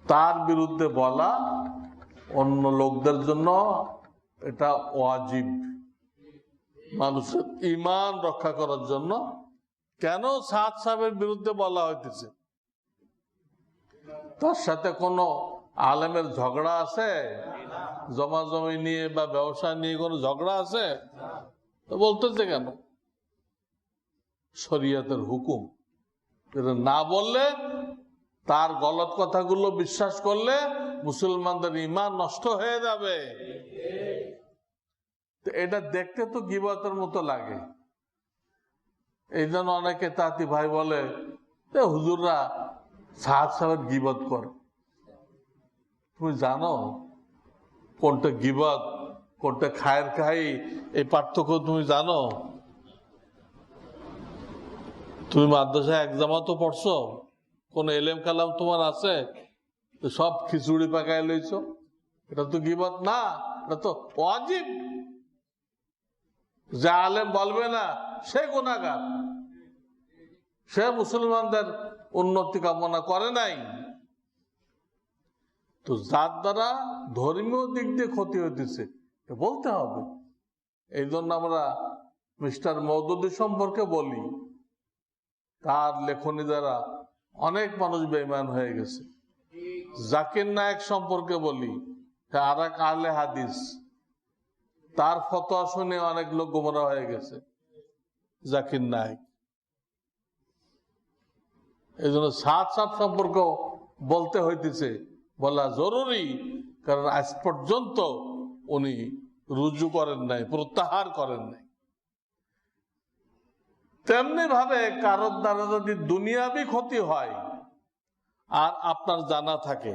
তার বিরুদ্ধে বলা অন্য লোকদের জন্য এটা ওয়াজিব, মানুষের ঈমান রক্ষা করার জন্য। কেন সাদ সাহেবের বিরুদ্ধে বলা হইতেছে? তার সাথে কোনো আলেমের ঝগড়া আছে? জমাজমি নিয়ে বা ব্যবসা নিয়ে কোনো ঝগড়া আছে? তো বলতেছে কেন? শরীয়তের হুকুম। এটা না বললে, তার গলত কথাগুলো বিশ্বাস করলে মুসলমানদের ঈমান নষ্ট হয়ে যাবে। এটা দেখতে তো গীবতের মতো লাগে। এই জন্য অনেকে তাঁতি ভাই বলে হুজুররা সাদ সাহেবের গীবত করে। তুমি জানো কোনটা গীবত কোনটা খায়ের খাই, এই পার্থক্য তুমি জানো? তুমি মাদ্রাসায় একজামা তো পড়ছো, কোন এলেম কালাম তোমার আছে? সব খিচুড়ি পাকায় লইছো, এটা তো গীবত না, এটা তো ওয়াজিব। যে আলেম বলবে না সে গুনাহগার, সে মুসলমানদের উন্নতি কামনা করে নাই। তো যার দ্বারা ধর্মীয় দিক দিয়ে ক্ষতি হইতেছে বলতে হবে। এই জন্য আমরা মিস্টার মওদুদী সম্পর্কে বলি, তার লেখনী দ্বারা অনেক মানুষ বেঈমান হয়ে গেছে। জাকির নায়েক সম্পর্কে বলি, আর এক আহলে হাদিস, তার ফতোয়া শুনে অনেক লোক গোমরা হয়ে গেছে। জাকির নায়েক, এই জন্য সাদ সাদ সম্পর্ক বলতে হইতেছে, বলা জরুরি। কারণ আজ পর্যন্ত উনি রুজু করেন নাই, প্রত্যাহার করেন নাই। তেমনি ভাবে কারোর দ্বারা যদি দুনিয়াবি ক্ষতি হয় আর আপনার জানা থাকে,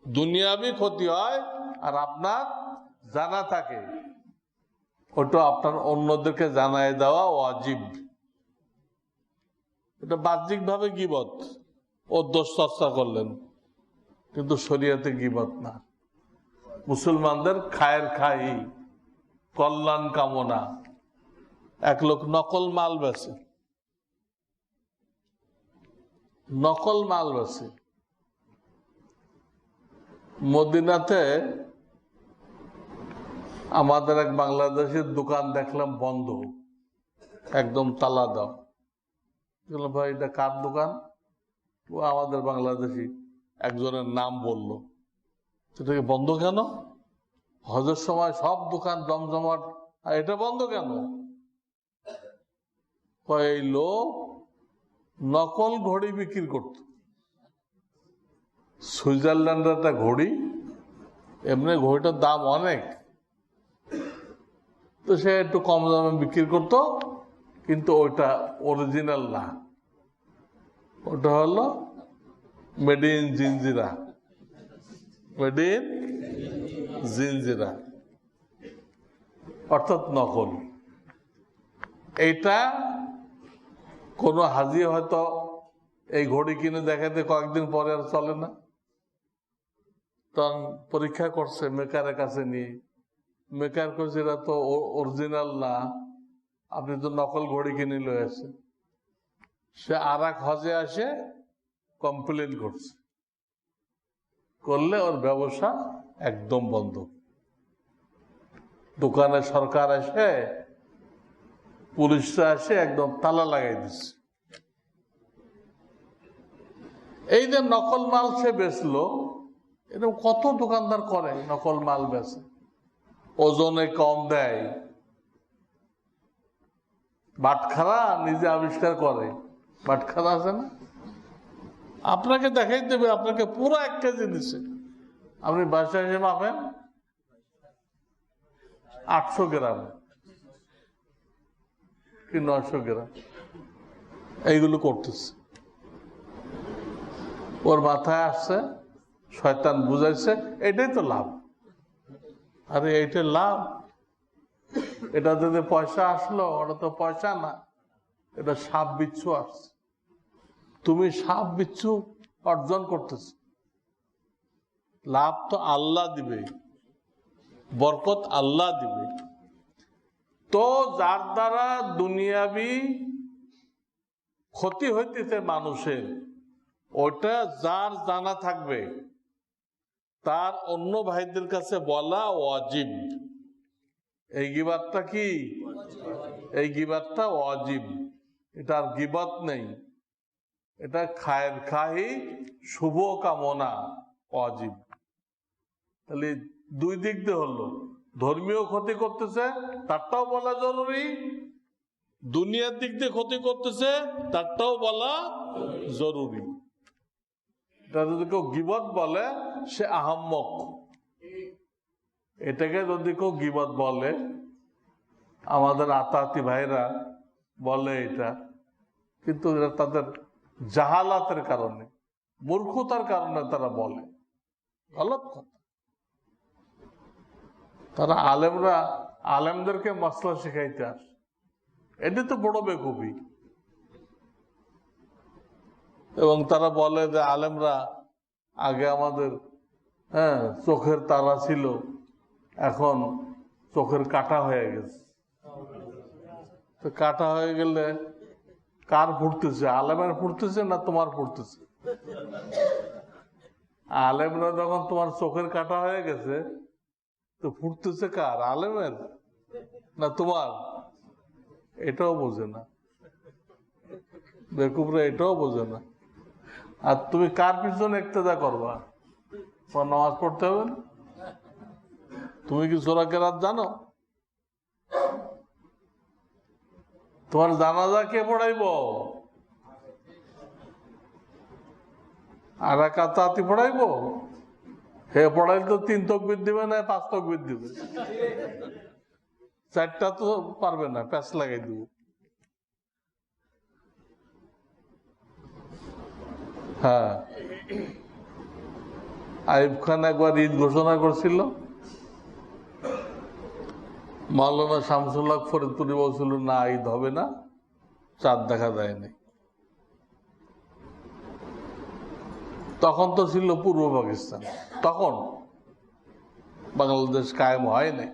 দুনিয়াবি ক্ষতি হয় আর আপনার জানা থাকে, ওটা আপনার অন্যদেরকে জানায় দেওয়া ওয়াজিব। এটা বাহ্যিক ভাবে গীবত, ও দোষ চর্চা করলেন, কিন্তু শরীয়তে গীবত না। মুসলমানদের খায়ের খাই, কল্যাণ কামনা। এক লোক নকল মাল বেচে, নকল মাল বেচে। মদিনাতে আমাদের এক বাংলাদেশের দোকান দেখলাম বন্ধ, একদম তালা দাও। ভাই এটা কার দোকান? ও আমাদের বাংলাদেশি একজনের নাম বলল। সেটাকে বন্ধ কেন? হজের সময় সব দোকান জমজমাট, আর এটা বন্ধ কেন? এই লোক নকল ঘড়ি বিক্রি করত। সুইজারল্যান্ডের একটা ঘড়ি, এমনি ঘড়িটার দাম অনেক, তো সে একটু কম দামে বিক্রি করত, কিন্তু ওইটা অরিজিনাল না, ওটা হলো made in Jinjira, made in Jinjira, অর্থাৎ নকল। এইটা কোন হাজি হয়তো এই ঘড়ি কিনে দেখাতে কয়েকদিন পরে আর চলে না, তখন পরীক্ষা করছে মেকারের কাছে নিয়ে। মেকার করছে এটা তো অরিজিনাল না, আপনি তো নকল ঘড়ি কিনে লয়ে আসেন। সে আর এক হজে আসে কমপ্লেন করছে, করলে ওর ব্যবসা একদম বন্ধ। দোকানে সরকার এসে, পুলিশরা এসে একদম তালা লাগাই দিচ্ছে। এই যে নকল মাল সে বেচলো, এরকম কত দোকানদার করে, নকল মাল বেচে, ওজনে কম দেয়, বাটখারা নিজে আবিষ্কার করে। বাটখারা আছে না, আপনাকে দেখাই দেবে, আপনাকে পুরো 1 কেজি দিচ্ছে, আপনি বাসায় এসে মাপেন 800 গ্রাম কি 900 গ্রাম, এইগুলো করতেছে। ওর মাথায় আসছে, শয়তান বুঝাইছে এটাই তো লাভ। আরে এইটা লাভ, এটা যদি পয়সা আসলো, ওটা তো পয়সা না, এটা সাপ বিচ্ছু আসছে। তুমি সাপ বিচ্ছু অর্জন করতেছ, লাভ তো আল্লাহ দিবে, বরকত আল্লাহ দিবে। তো যার দ্বারা দুনিয়াবি ক্ষতি হইতেছে মানুষের, ওটা যার জানা থাকবে তার অন্য ভাইদের কাছে বলা ওয়াজিব। এই গীবাতটা কি? এই গীবাতটা ওয়াজিব, এটা আর গীবাত নেই, এটা খায়ের খাহি, শুভ কামনা, ওয়াজিব। তাহলে দুই দিক দিয়ে হলো, ধর্মীয় ক্ষতি করতেছে তারটাও বলা জরুরি, দুনিয়ার দিক দিয়ে ক্ষতি করতেছে তারটাও বলা জরুরি। এটা যদি কেউ গীবত বলে সে আহাম্মক। এটাকে যদি কেউ গীবত বলে, আমাদের আতাতি ভাইরা বলে এটা, কিন্তু এটা তাদের জাহালাতের কারণে, মূর্খতার কারণে তারা বলে, গলত কথা। তারা আলেমরা আলেমদেরকে মাসলা শিখাইতে আসে, এটি তো বড় বেকুবি। এবং তারা বলে যে আলেমরা আগে আমাদের চোখের তারা ছিল, এখন চোখের কাটা হয়ে গেছে। তো কাটা হয়ে গেলে কার ফুটতেছে? আলেমের ফুটতেছে না তোমার ফুটতেছে? আলেমরা যখন তোমার চোখের কাটা হয়ে গেছে, তো ফুটতেছে কার? আলেমের না তোমার? এটাও বোঝে না বেকুবরা, এটাও বোঝে না। আর তুমি কার পিছনে ইক্তেদা করবা? তোমার নামাজ পড়তে হবে না? তুমি কি সূরা কেরাত জানো? তোমার জানাজা কে পড়াইব? আর কাতাতি পড়াইব? হে পড়াইলে তো 3 তাকবীর দিবে না 5 তাকবীর দিবে, 4টা তো পারবে না, প্যাচ লাগাই দিব। হ্যাঁ, আইয়ুব খান একবার ঈদ ঘোষণা করছিল, মাওলানা শামসুল হক ফরিদপুরি বলছিল না ঈদ হবে না, চাঁদ দেখা যায়নি। তখন তো ছিল পূর্ব পাকিস্তান, তখন বাংলাদেশ কায়েম হয় নাই।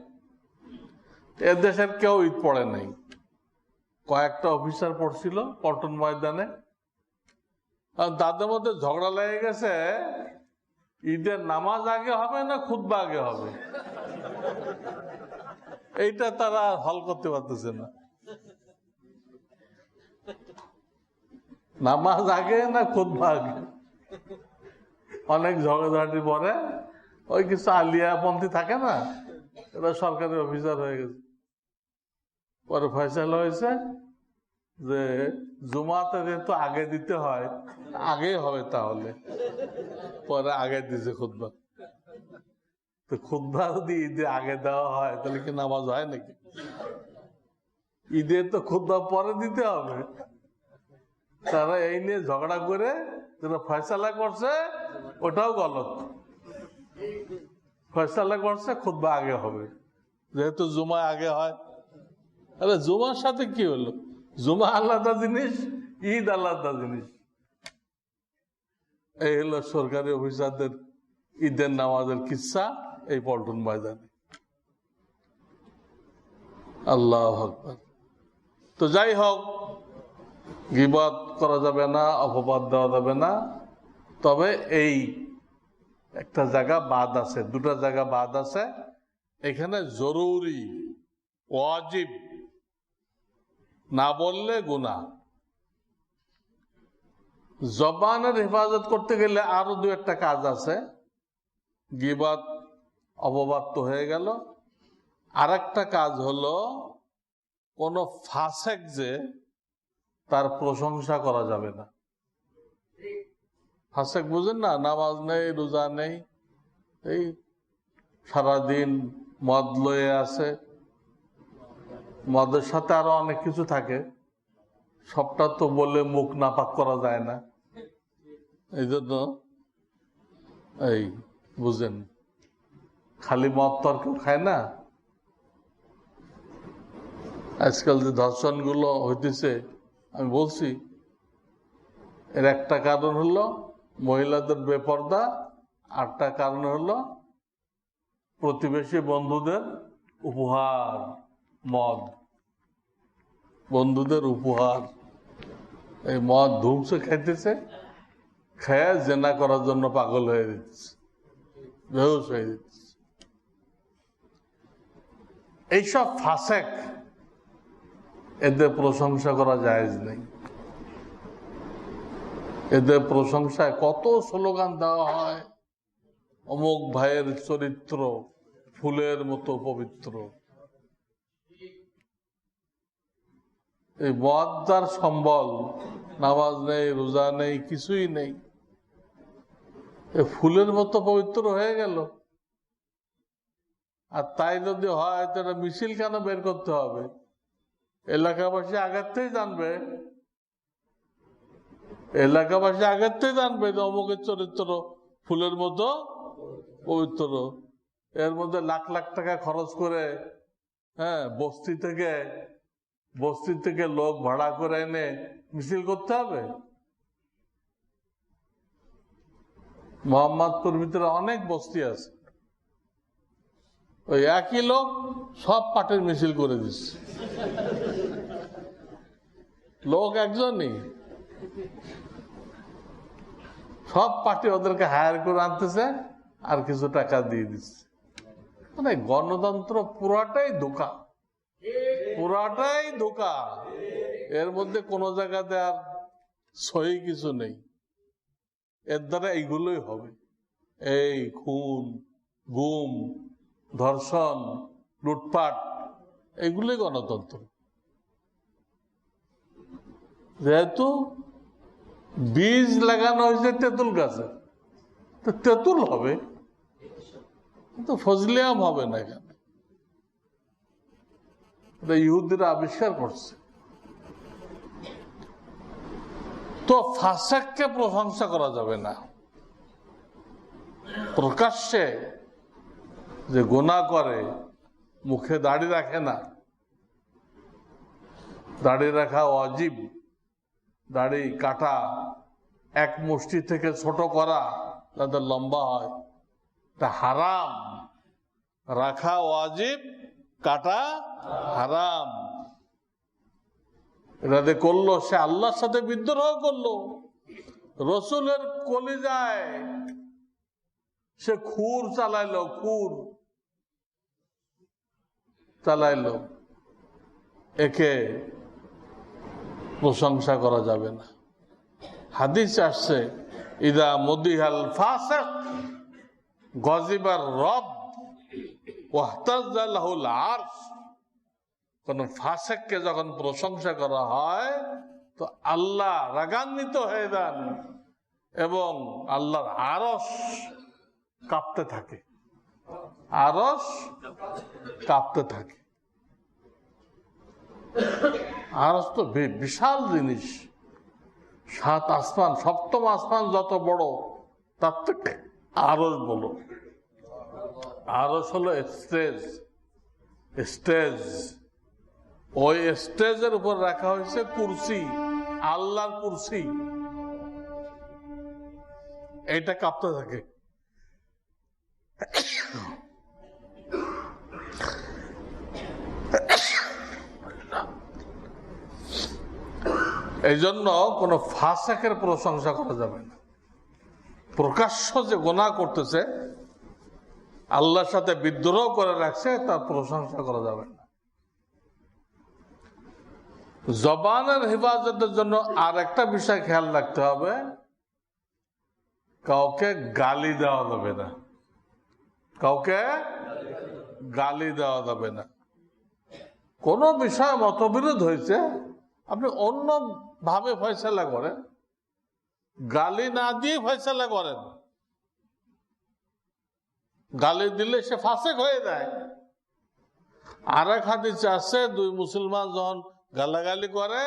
এ দেশের কেউ ঈদ পড়ে নাই, কয়েকটা অফিসার পড়ছিল পল্টন ময়দানে। তাদের মধ্যে ঝগড়া লেগে গেছে, ঈদের নামাজ আগে হবে না খুতবা আগে হবে, এইটা তারা হল করতে পারতেছে না। নামাজ আগে না খুতবা আগে? অনেক ঝগড়াঝাটি পরে ওই কিছু আলিয়াপন্থী থাকে না, এরা সরকারি অফিসার হয়ে গেছে। পরে ফয়সালা হয়েছে যে জুমাতে যেহেতু আগে দিতে হয়, আগেই হবে, তাহলে পরে আগে দিছে খুতবা। তো খুতবা যদি ঈদে আগে দেওয়া হয় তাহলে কি নামাজ হয় নাকি? ঈদে তো খুতবা পরে দিতে হবে। তারা এই নিয়ে ঝগড়া করে যেটা ফয়সালা করছে ওটাও গলত। ফয়সালা করছে খুতবা আগে হবে, যেহেতু জুমা আগে হয়। আরে জুমার সাথে কি হলো? জুমা আলাদা জিনিস, ঈদ আলাদা জিনিস। এই হলো সরকারি অফিসারদের ঈদের নামাজের কিচ্ছা এই পল্টন ময়দানে। আল্লাহু আকবার। তো যাই হোক, গীবত করা যাবে না, অপবাদ দেওয়া যাবে না। তবে এই একটা জায়গা বাদ আছে, দুটা জায়গা বাদ আছে। এখানে জরুরি, ওয়াজিব, না বললে গুনাহ। জবানের হেফাজত করতে গেলে আরো 2-1টা কাজ আছে। গীবত অপবাদ তো হয়ে গেল, আর একটা কাজ হলো কোন ফাসেক যে তার প্রশংসা করা যাবে না। ফাসেক বুঝেন না? নামাজ নেই, রোজা নেই, এই সারাদিন মদ লয়ে আছে, মদের সাথে আরো অনেক কিছু থাকে, সবটা তো বলে মুখ নাপাক করা যায় না। এই জন্য এই বুঝেন, খালি মদ তো আর কেউ খায় না। আজকাল যে ধর্ষণ গুলো হইতেছে, আমি বলছি এর একটা কারণ হলো মহিলাদের বেপর্দা, আরটা কারণ হলো প্রতিবেশী বন্ধুদের উপহার, মদ, বন্ধুদের উপহার। এই মদ ধুমসে খাইতেছে, খেয়ে জেনা করার জন্য পাগল হয়ে দিচ্ছে, বেহুশ হয়ে দিচ্ছে। এইসব ফাসেক, এদের প্রশংসা করা জায়েজ নেই। এদের প্রশংসায় কত স্লোগান দেওয়া হয়, অমুক ভাইয়ের চরিত্র ফুলের মতো পবিত্র। এই মদ যার সম্বল, নামাজ নেই, রোজা নেই, কিছুই নেই, এ ফুলের মতো পবিত্র হয়ে গেল। আর তাই যদি হয় তাহলে মিছিল কেন বের করতে হবে? এলাকাবাসী আগের থেকে জানবে, এলাকাবাসী আগের থেকে জানবে যে অমুকের চরিত্র ফুলের মতো পবিত্র। এর মধ্যে লাখ লাখ টাকা খরচ করে, হ্যাঁ, বস্তি থেকে লোক ভাড়া করে এনে মিছিল করতে হবে? মোহাম্মদপুর ভিতরে অনেক বস্তি আছে, ওই একই লোক সব পার্টির মিছিল করে দিচ্ছে। লোক একজনই, সব পার্টি ওদেরকে হায়ার করে আনতেছে আর কিছু টাকা দিয়ে দিচ্ছে। মানে গণতন্ত্র পুরাটাই ধোঁকা, পুরাটাই ধোঁকা। এর মধ্যে কোনো জায়গাতে আর সহি কিছু নেই। এর দ্বারা এইগুলোই হবে, এই খুন, গুম, ধর্ষণ, লুটপাট, এগুলোই গণতন্ত্র। যেহেতু বীজ লাগানো হয়েছে তেঁতুল গাছে, তো তেঁতুল হবে, তো ফজলি আম হবে না কেন? এটা ইহুদিরা আবিষ্কার করছে। তো ফাসেককে প্রশংসা করা যাবে না। প্রকাশ্যে যে গুনাহ করে, মুখে দাড়ি রাখে না, দাড়ি রাখা ওয়াজিব, দাড়ি কাটা, এক মুষ্টি থেকে ছোট করা যাতে লম্বা হয়, এটা হারাম। রাখা ওয়াজিব, কাটা হারাম। এটা করলো সে আল্লাহর সাথে বিদ্রোহ করলো। রসুলের কলিজায় সে খুর চালাইলো, খুর চালাইলো। একে প্রশংসা করা যাবে না। হাদিস আসছে, ইদা মুদিহাল ফাসিক গজিবার রব ওয়াহতাজ্জা লাহুল আরশ। কোন ফাসিককে যখন প্রশংসা করা হয় তো আল্লাহ রাগান্বিত হয়ে যান এবং আল্লাহর আরশ কাঁপতে থাকে, আরশ কাঁপতে থাকে। আরশ তো বিশাল জিনিস, 7 আসমান, 7ম আসমান যত বড় তার থেকে আরশ বড়। আরশ হলো স্টেজ, স্টেজ। ওই স্টেজের উপর রাখা হয়েছে কুরসি, আল্লাহর কুরসি। এটা কাঁপতে থাকে। এই জন্য কোন ফাসিকের প্রশংসা করা যাবে না। প্রকাশ্য যে গুনাহ করতেছে, আল্লাহর সাথে বিদ্রোহ করে রাখছে, তার প্রশংসা করা যাবে না। জবানের হেফাজতের জন্য আর একটা বিষয় খেয়াল রাখতে হবে, কাউকে গালি দেওয়া যাবে না, কাউকে গালি দেওয়া যাবে না। কোন বিষয়ে মতবিরোধ হয়েছে, আপনি অন্য ভাবে ফয়সালা করেন, গালি না দিয়ে ফয়সালা করেন। গালি দিলে সে ফাসিক হয়ে যায়। আর এক হাদিসে আছে, 2 মুসলমান যখন গালাগালি করে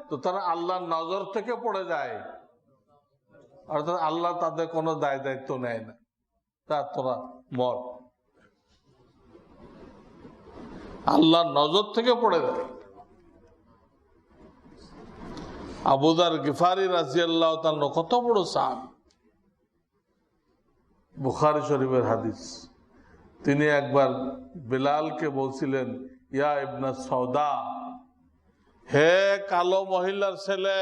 তো তারা আল্লাহর নজর থেকে পড়ে যায়, অর্থাৎ আল্লাহ তাদের কোনো দায় দায়িত্ব নেয় না, তা তোরা মর। আল্লাহর নজর থেকে পড়ে যায়। আবু যার গিফারি রাদিয়াল্লাহু তাআলা কত বড় সাহাবী, বুখারী শরীফের হাদিস। তিনি একবার বিলালকে বলছিলেন, ইয়া ইবনা সওদা, হে কালো মহিলার ছেলে,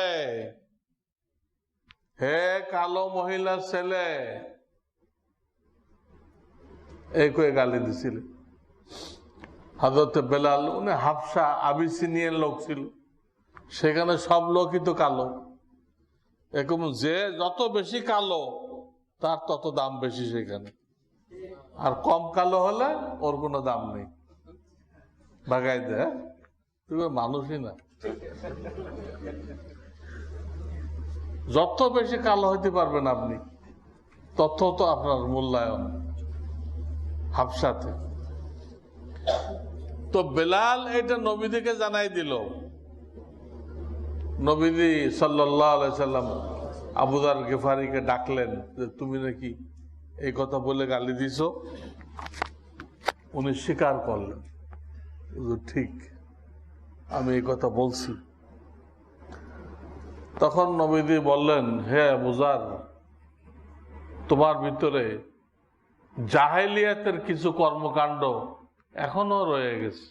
হে কালো মহিলা ছেলে, এই করে গালি দিছিলেন। হযরত বেলাল, উনি হাবশা আবিসিনিয়ার লোক ছিল, সেখানে সব লোকই তো কালো। এরকম যে যত বেশি কালো তার তত দাম বেশি সেখানে, আর কম কালো হলে ওর কোনো দাম নেই, ভাগাই দেয়। তুমি মানুষই না, যত বেশি কালো হইতে পারবেন আপনি তত তো আপনার মূল্যায়ন হাবশাতে। তো বেলাল এটা নবীদিকে জানাই দিল। নবীজি সাল্লাল্লাহু আলাইহি সাল্লাম আবু যার গিফারিকে ডাকলেন যে তুমি নাকি এই কথা বলে গালি দিছ। উনি স্বীকার করলেন, ঠিক আমি এই কথা বলছি। তখন নবীজি বললেন, হে আবু যার, তোমার ভিতরে জাহেলিয়াতের কিছু কর্মকাণ্ড এখনো রয়ে গেছে।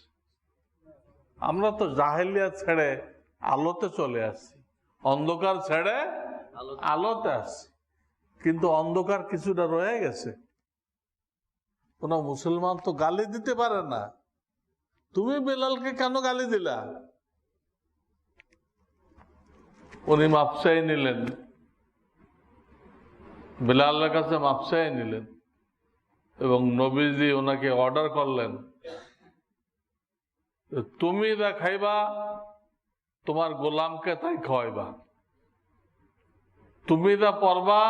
আমরা তো জাহেলিয়াত ছেড়ে আলোতে চলে আসছি, অন্ধকার ছেড়ে আলোতে আসছি, কিন্তু অন্ধকার কিছুটা রয়ে গেছে। কোন মুসলমান তো গালি দিতে পারে না। তুমি বেলালকে কেন গালি দিলা? উনি মাপ চাই নিলেন, বেলালের কাছে মাপ চাই নিলেন, এবং নবীজি ওনাকে অর্ডার করলেন, তুমি যা খাইবা তোমার গোলামকে তাই খাওয়াইবা, তুমি যা পড়বা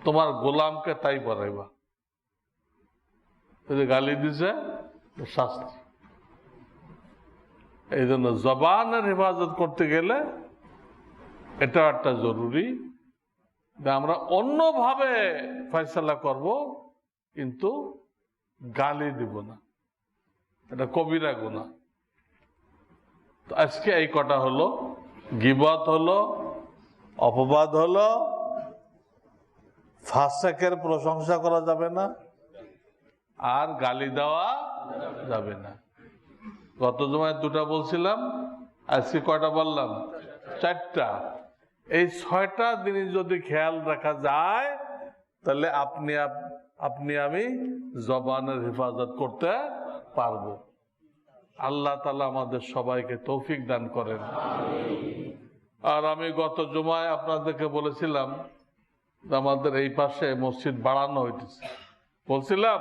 তোমার গোলামকে তাই পড়াইবা। গালি দিছে শাস্তি। এই জন্য জবানের হেফাজত করতে গেলে এটা একটা জরুরি, যে আমরা অন্যভাবে ফয়সালা করব, কিন্তু গালি দিব না, এটা কবিরা গুনাহ। তো আজকে এই কটা হলো, গীবত হলো, অপবাদ হলো, ফাসেকের প্রশংসা করা যাবে না, আর গালি দেওয়া যাবে না। গত জুমায় দুটা বলছিলাম, আজকে কয়টা বললাম? চারটা। এই 6টা জিনিস যদি খেয়াল রাখা যায়, তাহলে আপনি আমি জবানের হেফাজত করতে পারবো। আল্লাহ তাআলা আমাদের সবাইকে তৌফিক দান করেন। আর আমি গত জুমায় আপনাদেরকে বলেছিলাম আমাদের এই পাশে মসজিদ বাড়ানো হইতেছে, বলছিলাম।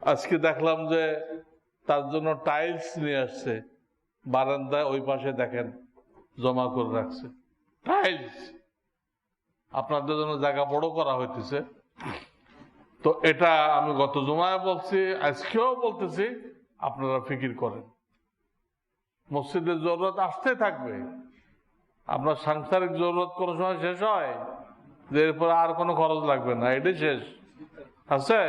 আজকে দেখলাম যে তার জন্য টাইলস নিয়ে আসছে, বারান্দায় ওই পাশে দেখেন জমা করে রাখছে টাইলস। আপনাদের জন্য জায়গা বড় করা হইতেছে। তো এটা আমি গত জুমায় বলছি, আজকেও বলতেছি, আপনারা ফিকির করেন। মসজিদের জরুরত আসতে থাকবে। আপনার সাংসারিক জরুরত কোনো সময় শেষ হয় যে এরপরে আর কোনো খরচ লাগবে না, এটাই শেষ আছে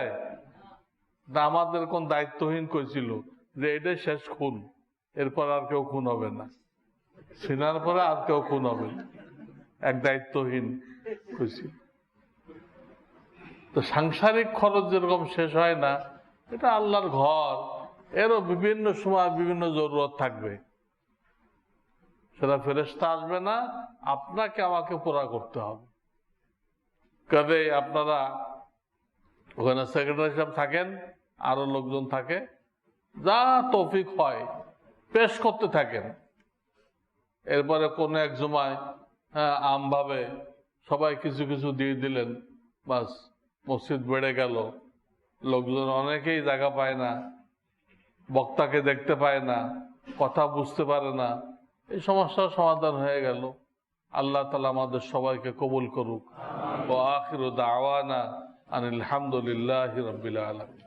না? আমাদের কোন দায়িত্বহীন কইছিল যে এটাই শেষ খুন, এরপর আর কেউ খুন হবে না, সিনার পরে আর কেউ খুন হবে না, এক দায়িত্বহীন কইছিল। তো সাংসারিক খরচ যেরকম শেষ হয় না, এটা আল্লাহর ঘর, এরও বিভিন্ন সময় বিভিন্ন জরুরত থাকবে। সেটা ফেরেশতা আসবে না, আপনাকে আমাকে পুরা করতে হবে। কবে আপনারা ওখানে সেক্রেটারি সাহেব থাকেন, আরো লোকজন থাকে, যা তৌফিক হয় পেশ করতে থাকেন। এরপরে কোন এক জুমায় আমভাবে সবাই কিছু কিছু দিয়ে দিলেন, বাস মসজিদ বেড়ে গেল। লোকজন অনেকেই জায়গা পায় না, বক্তাকে দেখতে পায় না, কথা বুঝতে পারে না, এই সমস্যার সমাধান হয়ে গেল। আল্লাহ তাআলা আমাদের সবাইকে কবুল করুক। ওয়া আখিরু দাওয়ানা আনিল হামদুলিল্লাহি রাব্বিল আলামিন।